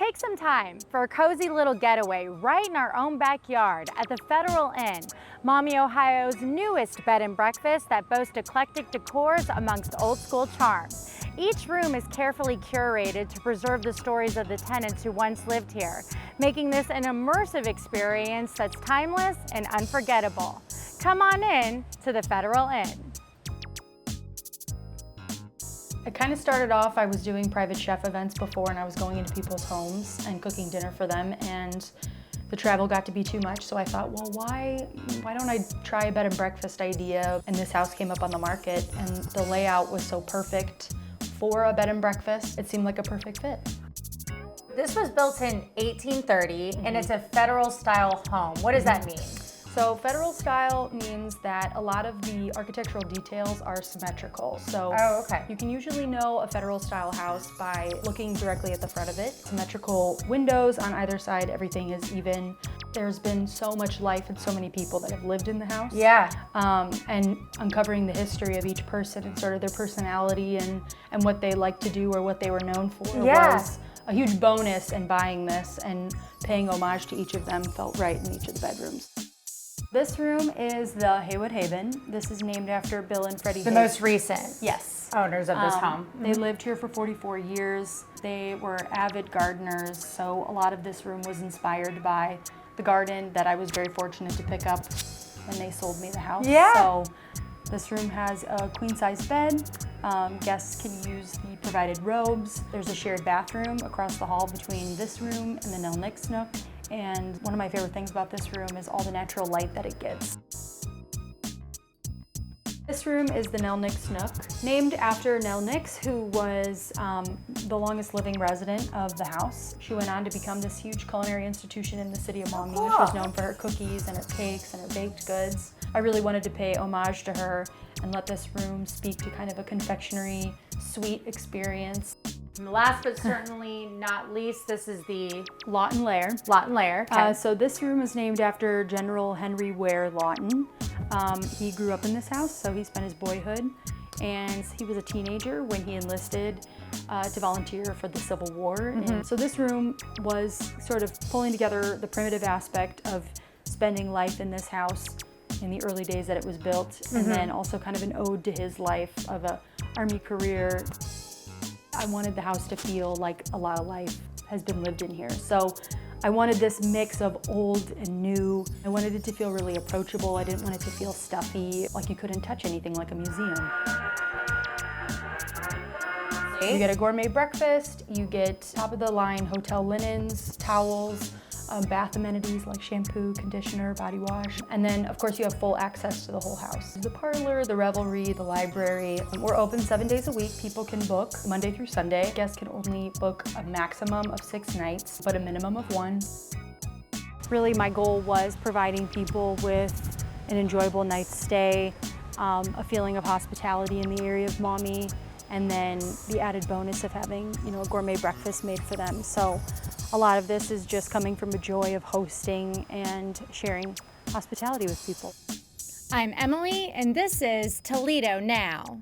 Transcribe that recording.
Take some time for a cozy little getaway right in our own backyard at the Federal Inn, Maumee, Ohio's newest bed and breakfast that boasts eclectic decors amongst old school charms. Each room is carefully curated to preserve the stories of the tenants who once lived here, making this an immersive experience that's timeless and unforgettable. Come on in to the Federal Inn. It kind of started off, I was doing private chef events before and I was going into people's homes and cooking dinner for them, and the travel got to be too much, so I thought, well, why don't I try a bed and breakfast idea? And this house came up on the market and the layout was so perfect for a bed and breakfast. It seemed like a perfect fit. This was built in 1830 and it's a federal style home. What does that mean? So federal style means that a lot of the architectural details are symmetrical. So you can usually know a federal style house by looking directly at the front of it. Symmetrical windows on either side, everything is even. There's been so much life and so many people that have lived in the house. Yeah. And uncovering the history of each person and sort of their personality and what they like to do or what they were known for was a huge bonus in buying this, and paying homage to each of them felt right in each of the bedrooms. This room is the Haywood Haven. This is named after Bill and Freddie The Haywood. most recent owners of this home. They lived here for 44 years. They were avid gardeners, so a lot of this room was inspired by the garden that I was very fortunate to pick up when they sold me the house. Yeah. So this room has a queen-size bed. Guests can use the provided robes. There's a shared bathroom across the hall between this room and the Nell Nix nook. And one of my favorite things about this room is all the natural light that it gets. This room is the Nell Nix nook, named after Nell Nix, who was the longest living resident of the house. She went on to become this huge culinary institution in the city of Maumee. She was known for her cookies and her cakes and her baked goods. I really wanted to pay homage to her and let this room speak to kind of a confectionery, sweet experience. And last but certainly not least, this is the Lawton Lair. Lawton Lair. Okay. So this room is named after General Henry Ware Lawton. He grew up in this house, so he spent his boyhood, and he was a teenager when he enlisted to volunteer for the Civil War. And so this room was sort of pulling together the primitive aspect of spending life in this house in the early days that it was built, and then also kind of an ode to his life of a Army career. I wanted the house to feel like a lot of life has been lived in here. So I wanted this mix of old and new. I wanted it to feel really approachable. I didn't want it to feel stuffy, like you couldn't touch anything like a museum. You get a gourmet breakfast, you get top-of-the-line hotel linens, towels, bath amenities like shampoo, conditioner, body wash, and then of course you have full access to the whole house. The parlor, the revelry, the library. We're open 7 days a week. People can book Monday through Sunday. Guests can only book a maximum of 6 nights, but a minimum of 1. Really my goal was providing people with an enjoyable night's stay, a feeling of hospitality in the area of Maumee, and then the added bonus of having, a gourmet breakfast made for them. So a lot of this is just coming from a joy of hosting and sharing hospitality with people. I'm Emily, and this is Toledo Now.